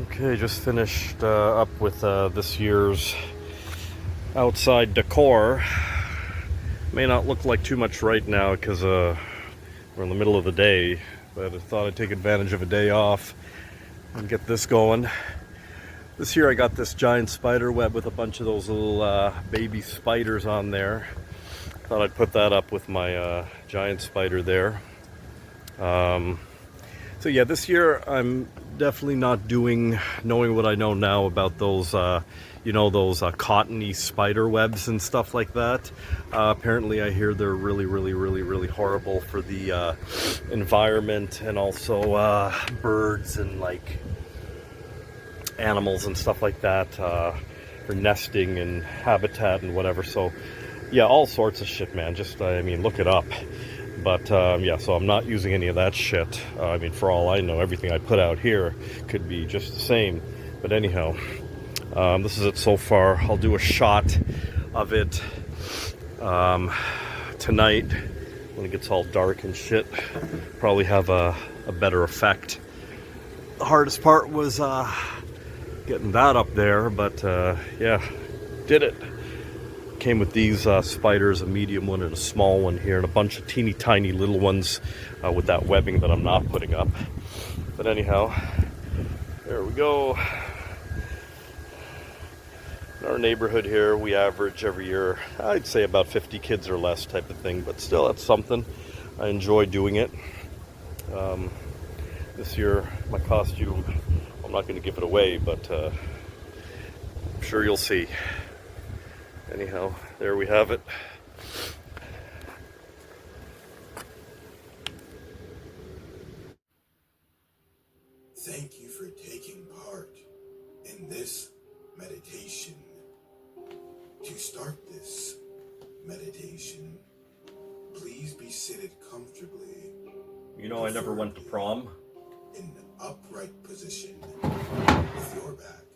Okay, just finished up with this year's outside decor. May not look like too much right now because we're in the middle of the day, but I thought I'd take advantage of a day off and get this going. This year I got this giant spider web with a bunch of those little baby spiders on there. Thought I'd put that up with my giant spider there. So yeah, this year I'm definitely not knowing what I know now about those, those cottony spider webs and stuff like that. Apparently I hear they're really horrible for the environment and also birds and like animals and stuff like that, for nesting and habitat and whatever. So yeah, all sorts of shit, man. Just, I mean, look it up. But yeah, so I'm not using any of that shit. I mean, for all I know, everything I put out here could be just the same. But anyhow, this is it so far. I'll do a shot of it tonight when it gets all dark and shit. Probably have a better effect. The hardest part was getting that up there, but yeah, did it. Came with these spiders, a medium one and a small one here, and a bunch of teeny tiny little ones with that webbing that I'm not putting up. But anyhow, there we go. In our neighborhood here, we average every year, I'd say about 50 kids or less type of thing, but still, that's something. I enjoy doing it. This year, my costume, I'm not going to give it away, but I'm sure you'll see. Anyhow, there we have it. Thank you for taking part in this meditation. To start this meditation, please be seated comfortably. You know, I never went to prom. In an upright position, with your back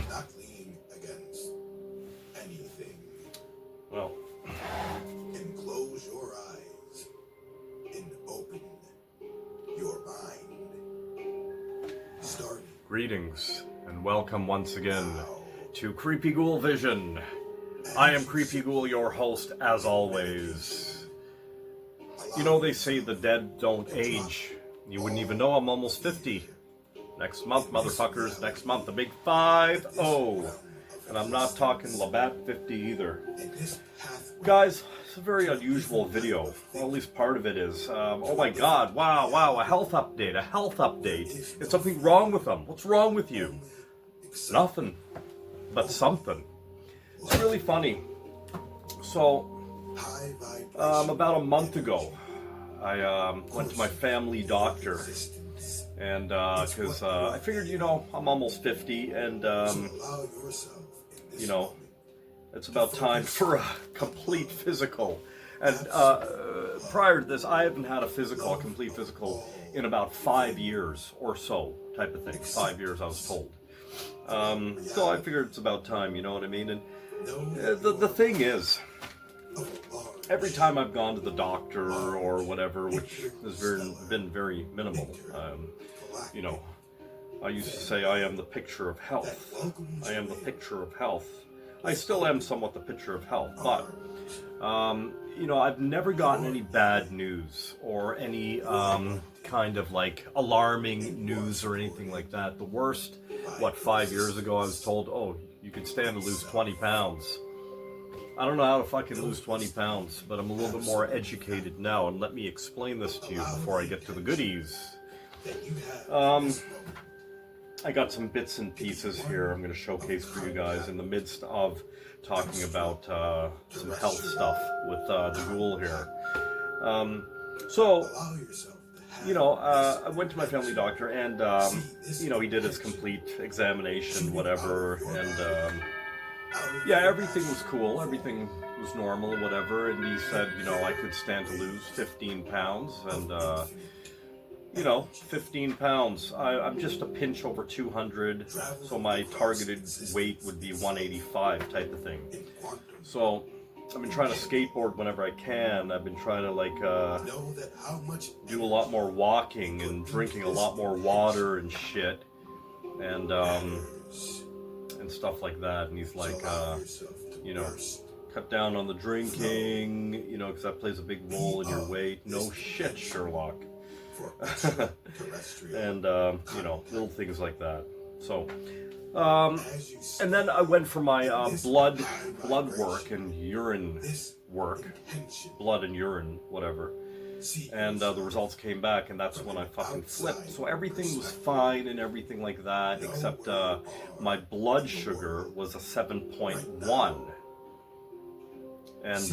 not leaning against anything. Well, And close your eyes and open your mind. Starting. greetings and welcome once again to Creepy Ghoul Vision. I am Creepy Ghoul, your host, as always. You know, they say the dead don't age. You wouldn't even know I'm almost 50. Next month, motherfuckers, next month, the big 5-0. And I'm not talking Labatt 50 either. Guys, it's a very unusual video. Well, at least part of it is. Oh my god, wow, a health update. Is something wrong with them? What's wrong with you? Nothing, but something. It's really funny. So, about a month ago, I went to my family doctor. And because I figured, you know, I'm almost 50 and, you know, it's about time for a complete physical. And prior to this, I haven't had a complete physical in about 5 years or so, type of thing. 5 years, I was told. So I figured it's about time, you know what I mean? And the thing is, every time I've gone to the doctor or whatever, which has been very minimal, you know, I used to say I am the picture of health. I am the picture of health. I still am somewhat the picture of health, but, you know, I've never gotten any bad news or any kind of like alarming news or anything like that. The worst, 5 years ago, I was told, oh, you could stand to lose 20 pounds. I don't know how to fucking lose 20 pounds, but I'm a little bit more educated now, and let me explain this to you before I get to the goodies. I got some bits and pieces here I'm going to showcase for you guys in the midst of talking about some health stuff with the ghoul here. So, you know, I went to my family doctor and, you know, he did his complete examination, whatever, and, yeah, everything was cool, everything was normal, whatever, and he said, you know, I could stand to lose 15 pounds, and, you know, 15 pounds. I'm just a pinch over 200, so my targeted weight would be 185 type of thing. So, I've been trying to skateboard whenever I can. I've been trying to, like, do a lot more walking and drinking a lot more water and shit. and stuff like that. And he's like, you know, cut down on the drinking, you know, because that plays a big role in your weight. No shit, Sherlock. And you know, little things like that. So, and then I went for my blood work and urine work, blood and urine, whatever. And the results came back, and that's when I fucking flipped. So everything was fine and everything like that, except my blood sugar was a 7.1. And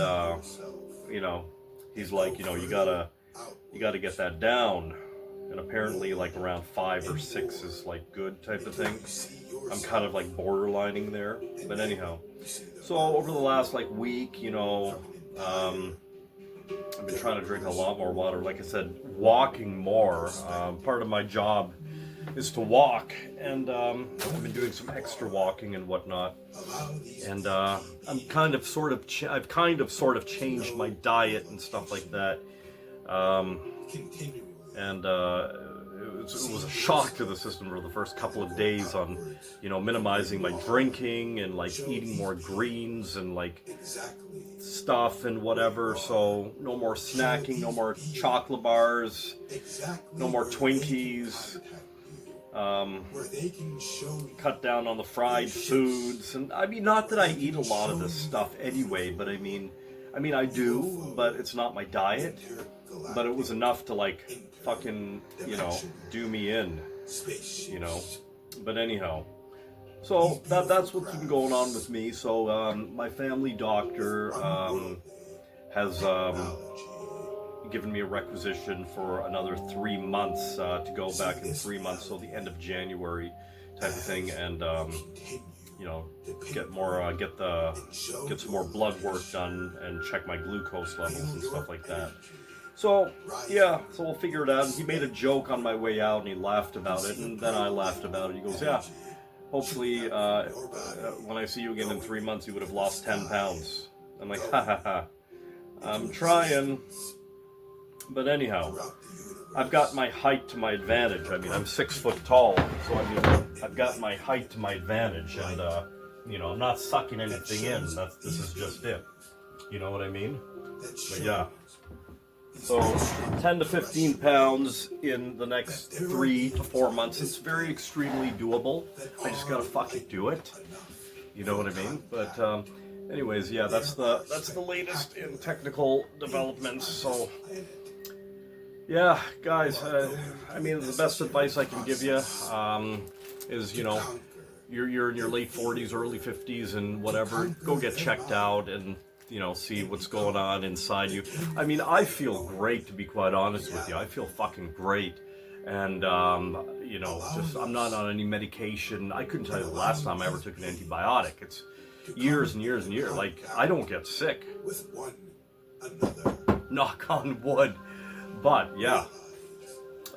you know, he's like, you know, you gotta get that down. And apparently like around 5 or 6 is like good type of thing. I'm kind of like borderlining there, but anyhow. So over the last like week, you know, I've been trying to drink a lot more water. Like I said, walking more. Part of my job is to walk, and I've been doing some extra walking and whatnot. And I've kind of sort of changed my diet and stuff like that. And it was a shock to the system for the first couple of days on, you know, minimizing my drinking and like eating more greens and like stuff and whatever. So no more snacking, no more chocolate bars, no more Twinkies. Cut down on the fried foods. And I mean, not that I eat a lot of this stuff anyway, but I mean I do, but it's not my diet. But it was enough to like fucking, you know, do me in, you know. But anyhow, so that's what's been going on with me. So my family doctor has given me a requisition for another 3 months to go back in 3 months, so the end of January type of thing, and you know, get some more blood work done and check my glucose levels and stuff like that. So, yeah, so we'll figure it out. He made a joke on my way out, and he laughed about it, and then I laughed about it. He goes, yeah, hopefully when I see you again in 3 months, you would have lost 10 pounds. I'm like, ha ha ha. I'm trying. But anyhow, I've got my height to my advantage. I mean, I'm 6 foot tall, so I mean, I've got my height to my advantage, and, you know, I'm not sucking anything in. This is just it. You know what I mean? But yeah. So 10 to 15 pounds in the next 3 to 4 months. It's very extremely doable. I just gotta fucking do it. You know what I mean? But anyways, yeah, that's the latest in technical developments. So yeah, guys, I mean, the best advice I can give you is, you know, you're in your late 40s, early 50s, and whatever. Go get checked out and, you know, see what's going on inside you. I mean, I feel great, to be quite honest with you. I feel fucking great. And, you know, just, I'm not on any medication. I couldn't tell you the last time I ever took an antibiotic. It's years and years and years. Like, I don't get sick. Knock on wood. But, yeah.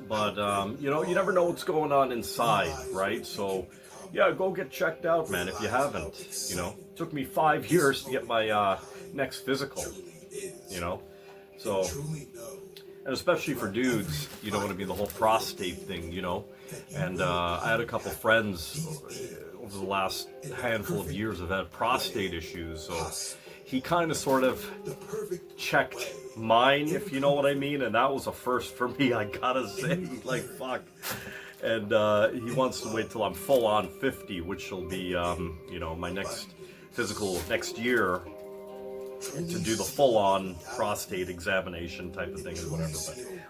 But, you know, you never know what's going on inside, right? So, yeah, go get checked out, man, if you haven't, you know. It took me 5 years to get my next physical, you know. So, and especially for dudes, you know what I mean, the whole prostate thing, you know. And I had a couple friends over the last handful of years have had prostate issues, so he kind of sort of checked mine, if you know what I mean, and that was a first for me, I gotta say, like, fuck. And he wants to wait till I'm full on 50, which will be, you know, my next physical next year, to do the full-on prostate examination type of thing or whatever,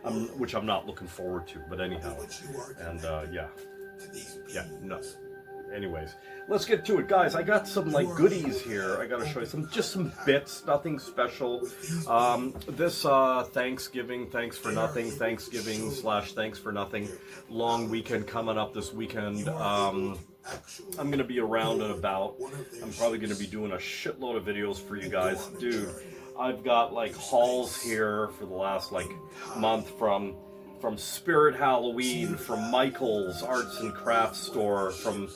but which I'm not looking forward to. But anyhow, and yeah, no. Anyways, let's get to it, guys. I got some like goodies here. I gotta show you some bits, nothing special. This Thanksgiving, thanks for nothing, Thanksgiving / thanks for nothing, long weekend coming up this weekend. I'm gonna be around and about. I'm probably gonna be doing a shitload of videos for you guys, dude. I've got like hauls here for the last like month from from Spirit Halloween, from Michael's Arts and Crafts Store, from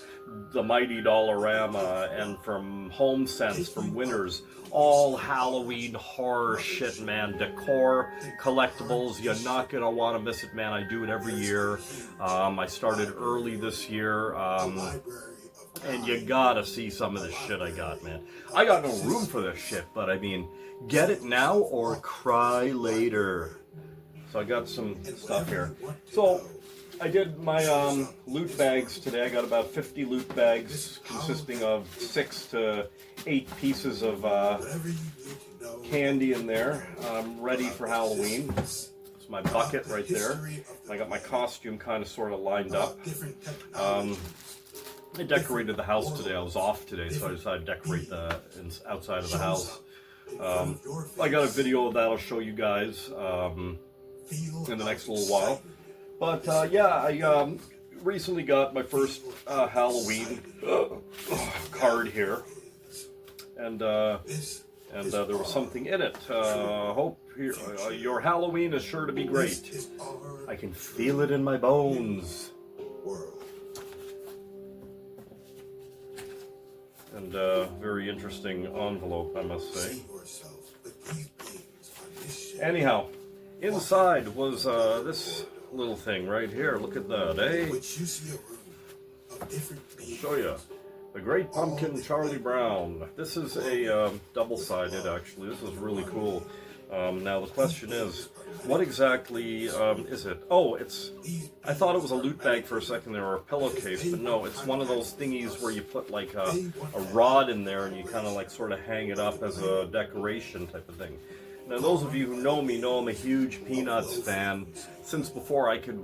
the Mighty Dollarama, and from Home Sense, from Winners. All Halloween horror shit, man. Decor, collectibles, you're not gonna want to miss it, man. I do it every year. I started early this year, and you gotta see some of the shit I got, man. I got no room for this shit, but I mean, get it now or cry later. So I got some stuff here. So I did my loot bags today. I got about 50 loot bags consisting of 6 to 8 pieces of candy in there. I'm ready for Halloween. It's my bucket right there. I got my costume kind of sort of lined up. I decorated the house today. I was off today, so I decided to decorate the outside of the house. I got a video of that I'll show you guys in the next little while. But yeah, I recently got my first Halloween card here, and there was something in it. Hope your Halloween is sure to be great. I can feel it in my bones. And very interesting envelope, I must say. Anyhow, inside was this little thing right here. Look at that, eh? I'll show you. The Great Pumpkin Charlie Brown. This is a double-sided, actually. This is really cool. Now the question is, what exactly is it? Oh, I thought it was a loot bag for a second there, or a pillowcase, but no, it's one of those thingies where you put like a rod in there and you kind of like sort of hang it up as a decoration type of thing. Now those of you who know me know I'm a huge Peanuts fan. Since before I could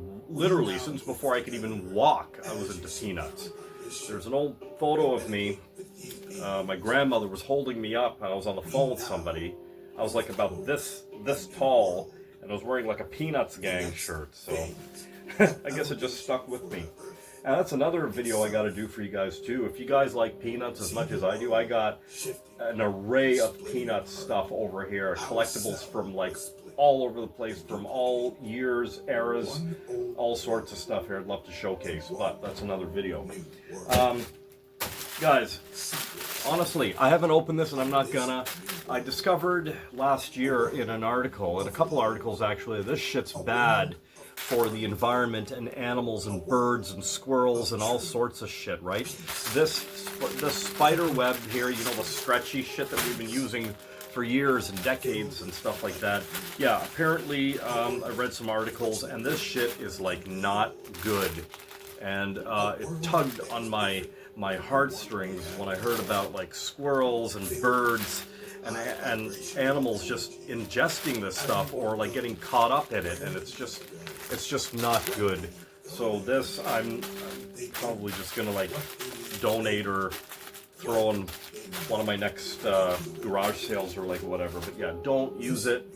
even walk, I was into Peanuts. There's an old photo of me. My grandmother was holding me up and I was on the phone with somebody. I was like about this tall, and I was wearing like a Peanuts gang shirt, so I guess it just stuck with me. And that's another video I got to do for you guys too. If you guys like Peanuts as much as I do, I got an array of Peanuts stuff over here, collectibles from like all over the place, from all years, eras, all sorts of stuff here I'd love to showcase, but that's another video. Guys, honestly, I haven't opened this and I'm not gonna. I discovered last year in an article, in a couple articles actually, this shit's bad for the environment and animals and birds and squirrels and all sorts of shit, right? This spider web here, you know, the stretchy shit that we've been using for years and decades and stuff like that. Yeah, apparently I read some articles and this shit is like not good. And it tugged on my heartstrings when I heard about like squirrels and birds and animals just ingesting this stuff or like getting caught up in it, and it's just not good. So this I'm probably just gonna like donate or throw in one of my next garage sales or like whatever. But yeah, don't use it.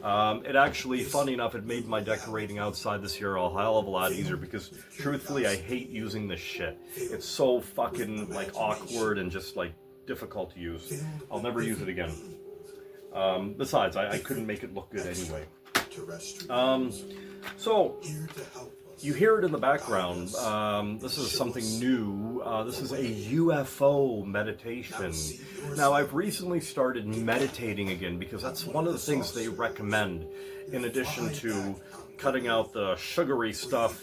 It actually, funny enough, it made my decorating outside this year a hell of a lot easier because, truthfully, I hate using this shit. It's so fucking, like, awkward and just, like, difficult to use. I'll never use it again. Besides, I couldn't make it look good anyway. So, you hear it in the background. This is something new. This is a UFO meditation. Now, I've recently started meditating again because that's one of the things they recommend, in addition to cutting out the sugary stuff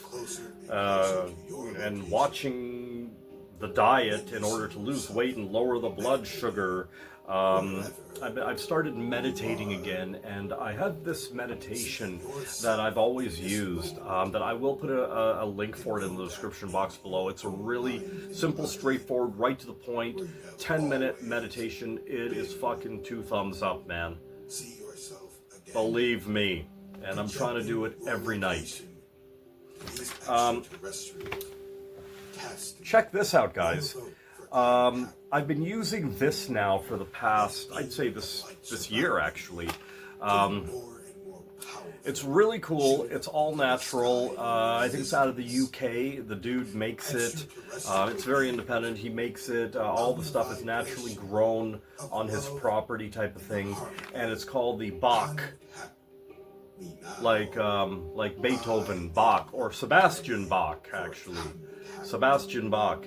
and watching the diet in order to lose weight and lower the blood sugar. I've started meditating again, and I have this meditation that I've always used that I will put a link for it in the description box below. It's a really simple, straightforward, right to the point, 10-minute meditation. It is fucking 2 thumbs up, man. Believe me. And I'm trying to do it every night. Check this out, guys. I've been using this now for the past, I'd say this year actually. It's really cool. It's all natural. I think it's out of the UK. The dude makes it. It's very independent. He makes it. All the stuff is naturally grown on his property type of thing. And it's called the Bach. like Beethoven, Bach, or Sebastian Bach, actually. Sebastian Bach.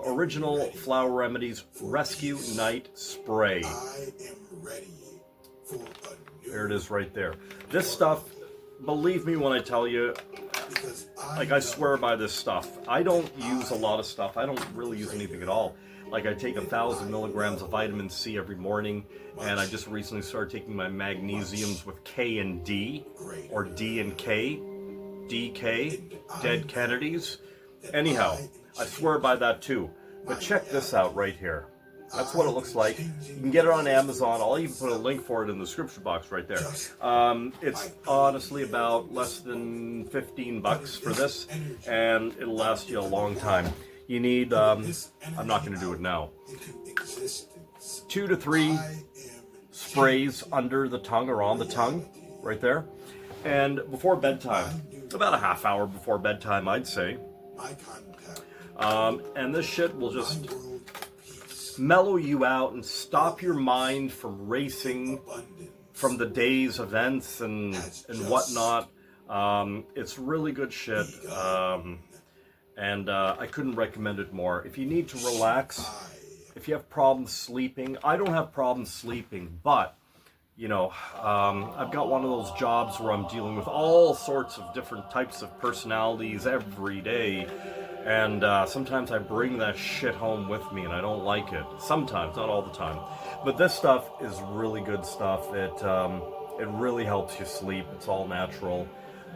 Original Flower Remedies Rescue Night Spray. There it is right there. This stuff, believe me when I tell you, like, I swear by this stuff. I don't use a lot of stuff. I don't really use anything at all. Like, I take 1,000 milligrams of vitamin C every morning, and I just recently started taking my magnesiums with K and D, or D and K, DK, Dead Kennedys. Anyhow, I swear by that too. But check this out right here. That's what it looks like. You can get it on Amazon. I'll even put a link for it in the description box right there. It's honestly about less than 15 bucks for this, and it'll last you a long time. You need, I'm not going to do it now, 2 to 3 sprays under the tongue or on the tongue, right there. And before bedtime, about a half hour before bedtime, I'd say. And this shit will just mellow you out and stop your mind from racing from the day's events and whatnot. It's really good shit. And I couldn't recommend it more. If you need to relax, if you have problems sleeping, I don't have problems sleeping, but, you know, I've got one of those jobs where I'm dealing with all sorts of different types of personalities every day, and sometimes I bring that shit home with me, and I don't like it. Sometimes, not all the time. But this stuff is really good stuff. It really helps you sleep. It's all natural,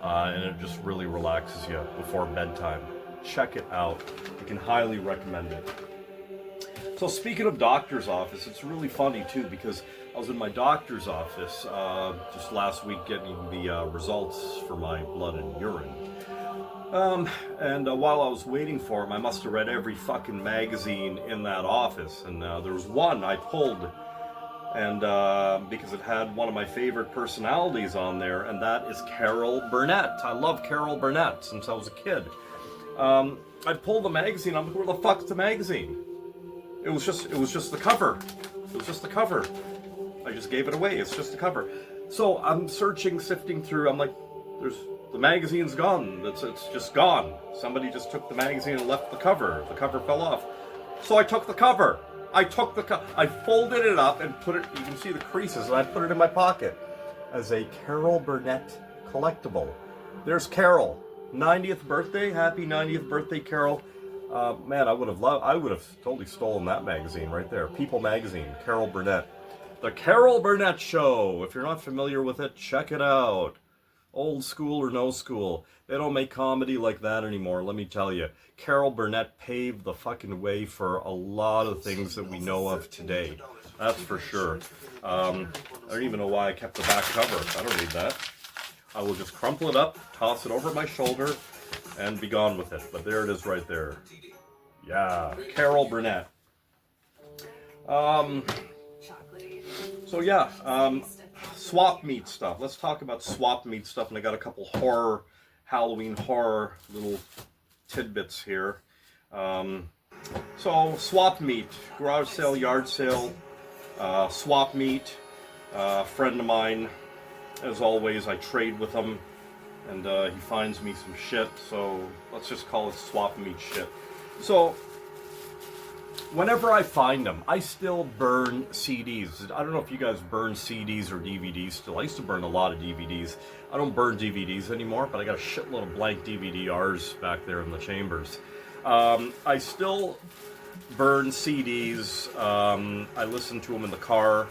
and it just really relaxes you before bedtime. Check it out. I can highly recommend it. So speaking of doctor's office, it's really funny too, because I was in my doctor's office just last week getting the results for my blood and urine. And while I was waiting for him, I must have read every fucking magazine in that office, and there was one I pulled, and because it had one of my favorite personalities on there, and that is Carol Burnett. I love Carol Burnett since I was a kid. I pulled the magazine. I'm like, where the fuck's the magazine? It was just the cover. It was just the cover. I just gave it away. It's just the cover. So I'm searching, sifting through. I'm like, the magazine's gone. It's just gone. Somebody just took the magazine and left the cover. The cover fell off. So I took the cover. I folded it up and put it. You can see the creases, and I put it in my pocket as a Carol Burnett collectible. There's Carol. 90th birthday, happy 90th birthday, Carol. Man, I would have totally stolen that magazine right there. People magazine, Carol Burnett. The Carol Burnett Show. If you're not familiar with it, check it out. Old school or no school. They don't make comedy like that anymore, let me tell you. Carol Burnett paved the fucking way for a lot of things that we know of today. That's for sure. I don't even know why I kept the back cover. I don't need that. I will just crumple it up, toss it over my shoulder, and be gone with it. But there it is right there. Yeah, Carol Burnett. So yeah, swap meet stuff. Let's talk about swap meet stuff, and I got a couple Halloween horror little tidbits here. So swap meet, garage sale, yard sale, swap meet. Friend of mine. As always, I trade with him, and he finds me some shit, so let's just call it swap meet shit. So, whenever I find them, I still burn CDs. I don't know if you guys burn CDs or DVDs still. I used to burn a lot of DVDs. I don't burn DVDs anymore, but I got a shitload of blank DVD-Rs back there in the chambers. I still burn CDs. I listen to them in the car.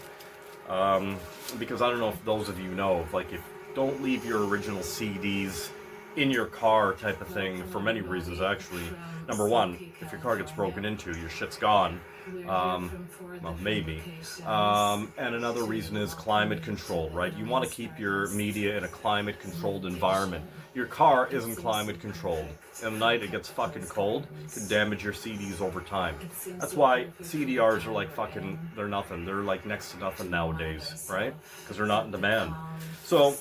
Because I don't know if those of you know, like, if don't leave your original CDs in your car type of thing, for many reasons actually. Number one, if your car gets broken into, your shit's gone. Well, maybe. And another reason is climate control, right? You want to keep your media in a climate controlled environment. Your car isn't climate controlled. At night it gets fucking cold, it can damage your CDs over time. That's why CDRs are like fucking, they're nothing. They're like next to nothing nowadays, right? Because they're not in demand. So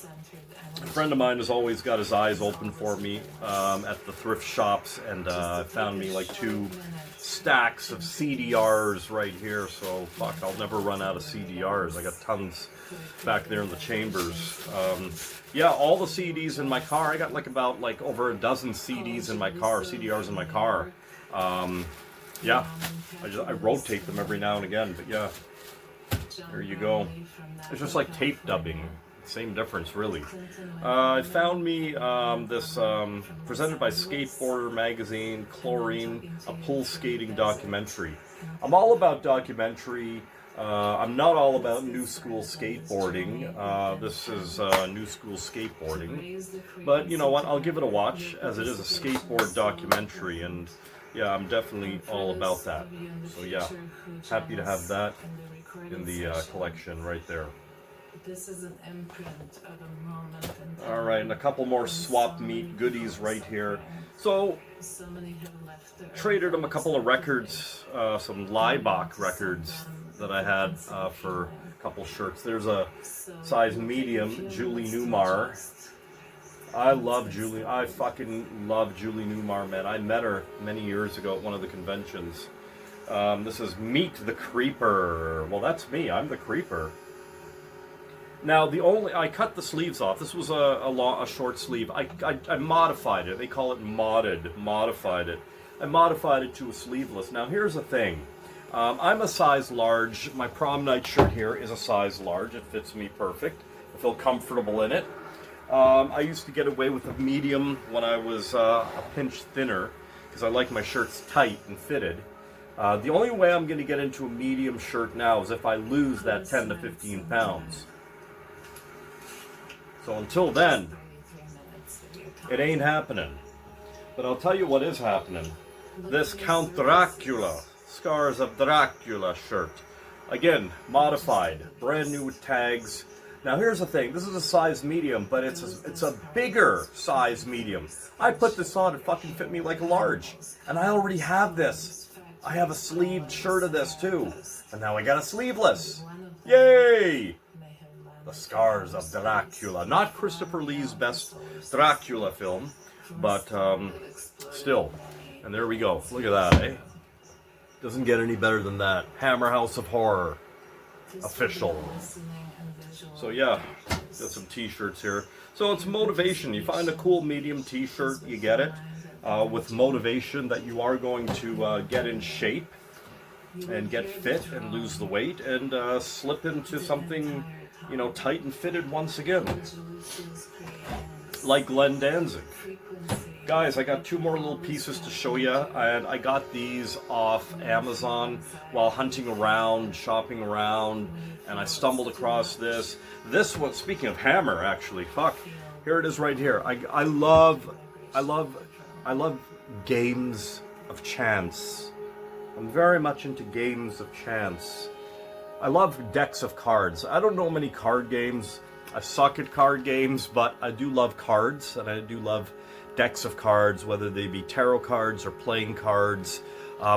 A friend of mine has always got his eyes open for me at the thrift shops, and found me like 2 stacks of CDRs right here. So fuck, I'll never run out of CDRs. I got tons back there in the chambers. Yeah, all the CDs in my car. I got about over a dozen CDs in my car, CDRs in my car. Yeah, I rotate them every now and again, but yeah, there you go. It's just like tape dubbing. Same difference, really. I found me this presented by Skateboarder magazine, Chlorine, a pool skating documentary. I'm all about documentary. I'm not all about new school skateboarding. This is new school skateboarding. But you know what? I'll give it a watch, as it is a skateboard documentary, and yeah, I'm definitely all about that. So yeah, happy to have that in the collection right there. This is an imprint of a moment in time. All right, and a couple more swap meet goodies right here. So, traded him a couple of records, some Leibach records that I had for a couple shirts. There's a size medium, Julie Newmar. I love Julie. I fucking love Julie Newmar, man. I met her many years ago at one of the conventions. This is Meet the Creeper. Well, that's me. I'm the Creeper. Now, I cut the sleeves off. This was a short sleeve. I modified it. They call it modified it. I modified it to a sleeveless. Now, here's the thing. I'm a size large. My prom night shirt here is a size large. It fits me perfect. I feel comfortable in it. I used to get away with a medium when I was a pinch thinner, because I like my shirts tight and fitted. The only way I'm going to get into a medium shirt now is if I lose that 10 to 15 pounds. So until then, it ain't happening. But I'll tell you what is happening. This Count Dracula, Scars of Dracula shirt. Again, modified, brand new with tags. Now here's the thing, this is a size medium, but it's a bigger size medium. I put this on, it fucking fit me like a large. And I already have this. I have a sleeved shirt of this too. And now I got a sleeveless. Yay! The Scars of Dracula. Not Christopher Lee's best Dracula film, but still. And there we go. Look at that, eh? Doesn't get any better than that. Hammer House of Horror. Official. So yeah, got some t-shirts here. So it's motivation. You find a cool medium t-shirt, you get it. With motivation that you are going to get in shape and get fit and lose the weight and slip into something, you know, tight and fitted once again. Like Glenn Danzig. Guys, I got 2 more little pieces to show you, and I got these off Amazon while hunting around, shopping around, and I stumbled across this. This one, speaking of hammer, actually, fuck, here it is right here. I love games of chance. I'm very much into games of chance. I love decks of cards. I don't know many card games. I suck at card games, but I do love cards, and I do love decks of cards, whether they be tarot cards or playing cards.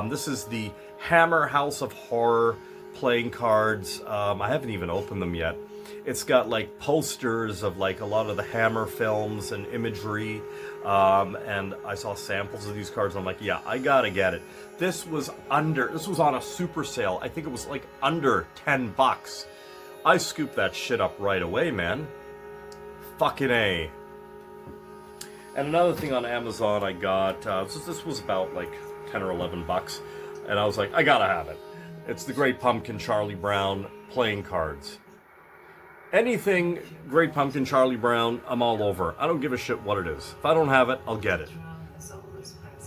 This is the Hammer House of Horror playing cards. I haven't even opened them yet. It's got like posters of like a lot of the Hammer films and imagery, and I saw samples of these cards. I'm like, yeah, I gotta get it. This was on a super sale. I think it was like under 10 bucks. I scooped that shit up right away, man. Fucking A. And another thing on Amazon I got, this was about like 10 or 11 bucks, and I was like, I gotta have it. It's the Great Pumpkin Charlie Brown playing cards. Anything Great Pumpkin Charlie Brown, I'm all over. I don't give a shit what it is. If I don't have it, I'll get it.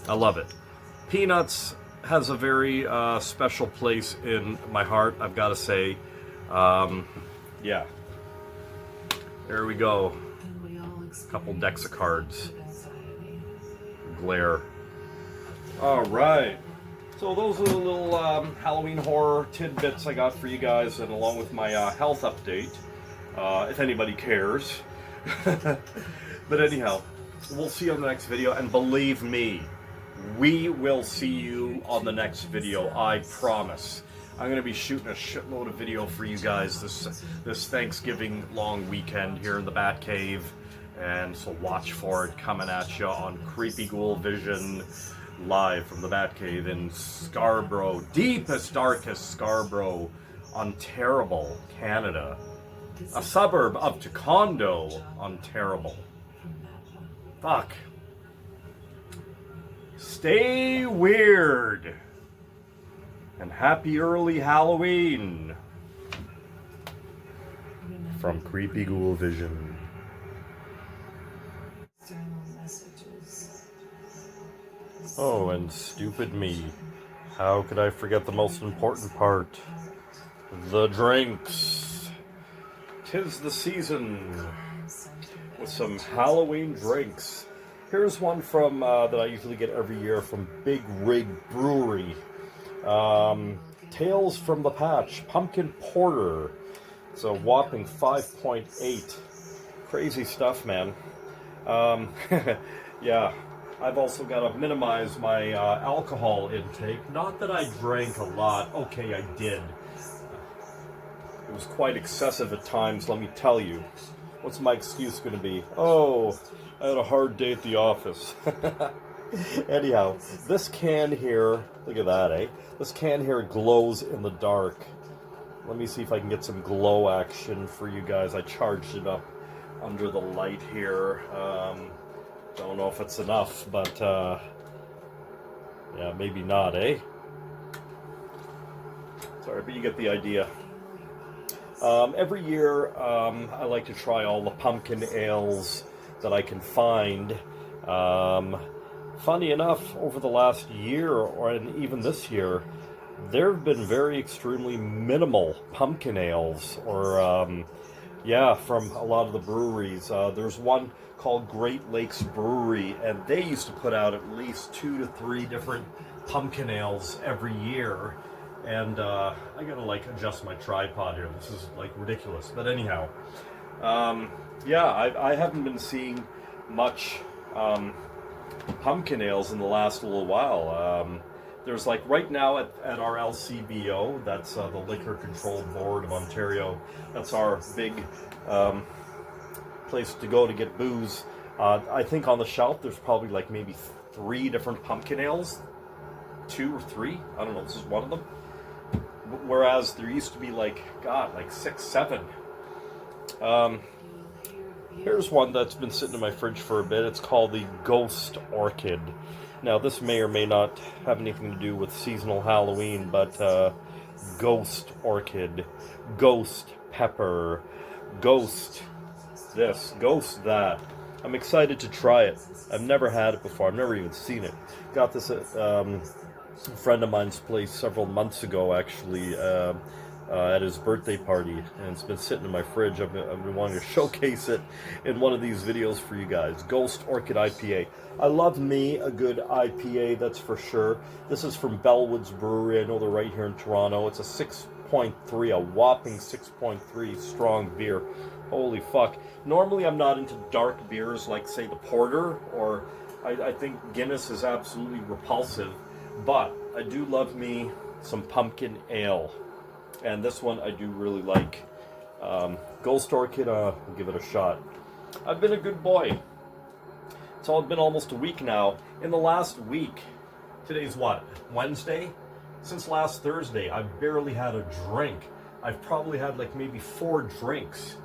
I love it. Peanuts has a very special place in my heart, I've got to say. Yeah. There we go. Couple decks of cards. Glare. Alright. So those are the little Halloween horror tidbits I got for you guys, and along with my health update, if anybody cares. But anyhow, we'll see you on the next video, and believe me, we will see you on the next video, I promise. I'm going to be shooting a shitload of video for you guys this Thanksgiving long weekend here in the Bat Cave. And so watch for it coming at you on Creepy Ghoul Vision, live from the Batcave in Scarborough, deepest, darkest Scarborough, Ontario, Canada. A suburb of Taekwondo, Ontario. Fuck. Stay weird. And happy early Halloween. From Creepy Ghoul Vision. Oh, and stupid me. How could I forget the most important part? The drinks. 'Tis the season with some Halloween drinks. Here's one from that I usually get every year from Big Rig Brewery. Tales from the Patch Pumpkin Porter. It's a whopping 5.8. Crazy stuff, man. Yeah. I've also got to minimize my alcohol intake. Not that I drank a lot. Okay, I did. It was quite excessive at times, let me tell you. What's my excuse going to be? Oh, I had a hard day at the office. Anyhow, this can here, look at that, eh? This can here glows in the dark. Let me see if I can get some glow action for you guys. I charged it up under the light here. Don't know if it's enough, but yeah, maybe not, eh? Sorry, but you get the idea. Every year, I like to try all the pumpkin ales that I can find. Funny enough, over the last year, and even this year, there have been very extremely minimal pumpkin ales, or yeah, from a lot of the breweries. There's one called Great Lakes Brewery, and they used to put out at least 2 to 3 different pumpkin ales every year. And I gotta like adjust my tripod here. This is like ridiculous. But anyhow, yeah, I haven't been seeing much pumpkin ales in the last little while. There's like right now at our LCBO, that's the Liquor Control Board of Ontario. That's our big place to go to get booze. I think on the shelf there's probably like maybe 3 different pumpkin ales. 2 or 3, I don't know, this is one of them. Whereas there used to be like 6, 7. Here's one that's been sitting in my fridge for a bit. It's called the Ghost Orchid. Now this may or may not have anything to do with seasonal Halloween, but Ghost Orchid, Ghost Pepper, Ghost this, Ghost that. I'm excited to try it. I've never had it before. I've never even seen it. Got this at a friend of mine's place several months ago, actually, at his birthday party, and it's been sitting in my fridge. I've been wanting to showcase it in one of these videos for you guys. Ghost Orchid IPA. I love me a good IPA, that's for sure. This is from Bellwoods Brewery. I know they're right here in Toronto. It's a 6.3, a whopping 6.3 strong beer. Holy fuck. Normally I'm not into dark beers like, say, the Porter, or I think Guinness is absolutely repulsive, but I do love me some pumpkin ale. And this one I do really like. Ghost Orchid, I'll give it a shot. I've been a good boy. It's all been almost a week now. In the last week, today's what, Wednesday? Since last Thursday, I've barely had a drink. I've probably had like maybe 4 drinks.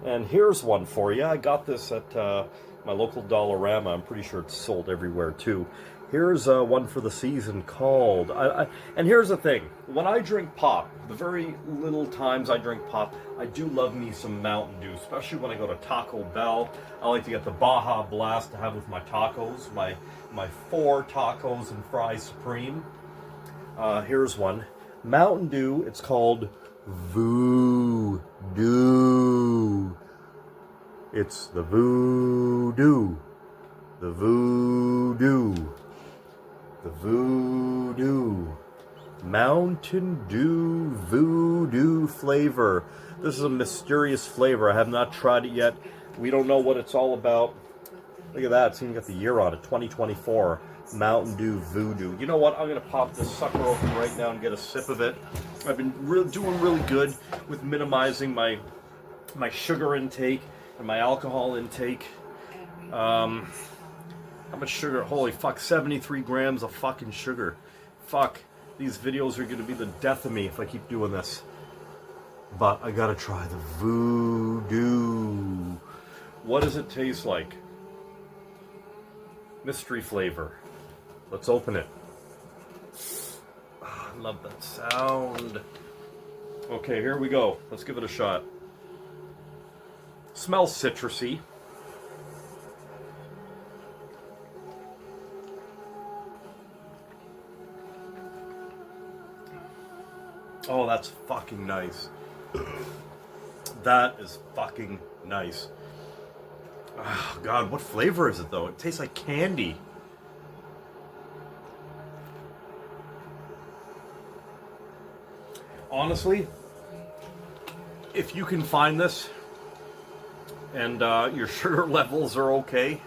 And here's one for you. I got this at my local Dollarama. I'm pretty sure it's sold everywhere too. Here's one for the season called... and here's the thing. When I drink pop, the very little times I drink pop, I do love me some Mountain Dew, especially when I go to Taco Bell. I like to get the Baja Blast to have with my tacos, my 4 tacos and fries supreme. Here's one. Mountain Dew, it's called Voodoo. It's the Voodoo. The Voodoo. The Voodoo. Mountain Dew Voodoo flavor. This is a mysterious flavor. I have not tried it yet. We don't know what it's all about. Look at that. It's even got the year on it. 2024. Mountain Dew Voodoo. You know what? I'm going to pop this sucker open right now and get a sip of it. I've been doing really good with minimizing my sugar intake. and my alcohol intake. How much sugar? Holy fuck, 73 grams of fucking sugar. Fuck, these videos are gonna be the death of me if I keep doing this. But I gotta try the Voodoo. What does it taste like? Mystery flavor. Let's open it. Oh, I love that sound. Okay, here we go. Let's give it a shot. Smells citrusy. Oh, that's fucking nice. That is fucking nice. Oh, God, what flavor is it, though? It tastes like candy. Honestly, if you can find this and your sugar levels are okay,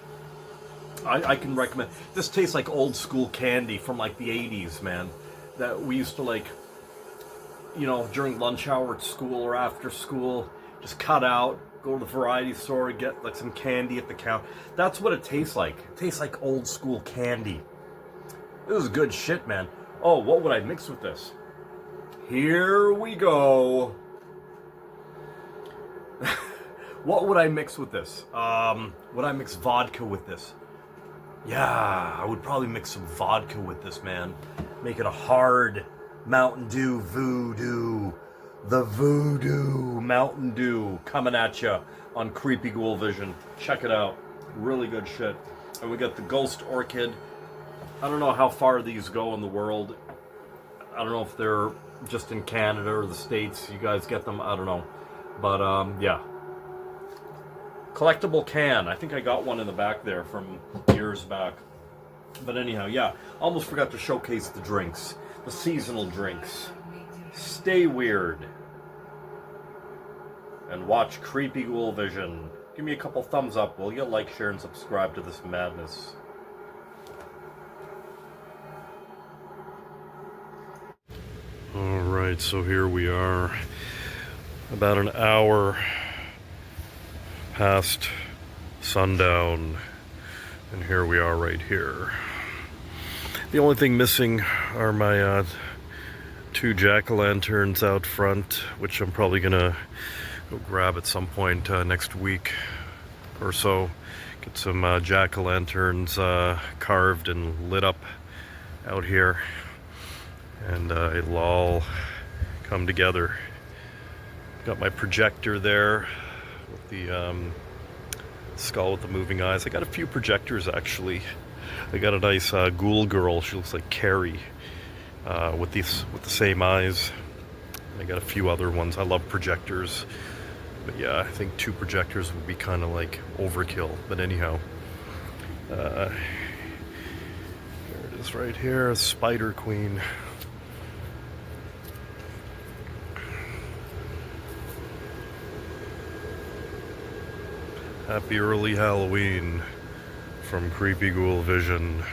I can recommend. This tastes like old school candy from like the 80s, man. That we used to like, you know, during lunch hour at school or after school, just cut out, go to the variety store, get like some candy at the counter. That's what it tastes like. It tastes like old school candy. This is good shit, man. Oh, what would I mix with this? Here we go. What would I mix with this? Would I mix vodka with this? Yeah, I would probably mix some vodka with this, man. Make it a hard Mountain Dew Voodoo. The Voodoo Mountain Dew coming at you on Creepy Ghoul Vision. Check it out. Really good shit. And we got the Ghost Orchid. I don't know how far these go in the world. I don't know if they're just in Canada or the States. You guys get them? I don't know. But, yeah. Collectible can. I think I got one in the back there from years back. But anyhow, yeah. Almost forgot to showcase the drinks. The seasonal drinks. Stay weird. And watch Creepy Ghoul Vision. Give me a couple thumbs up, will you? Like, share, and subscribe to this madness. Alright, so here we are. About an hour past sundown. And here we are right here. The only thing missing are my two jack-o'-lanterns out front, which I'm probably gonna go grab at some point next week or so. Get some jack-o'-lanterns carved and lit up out here, and it'll all come together. Got my projector there with the skull with the moving eyes. I got a few projectors actually. I got a nice ghoul girl. She looks like Carrie with the same eyes. I got a few other ones. I love projectors, but yeah, I think 2 projectors would be kind of like overkill. But anyhow, there it is right here, Spider Queen. Happy early Halloween from Creepy Ghoul Vision.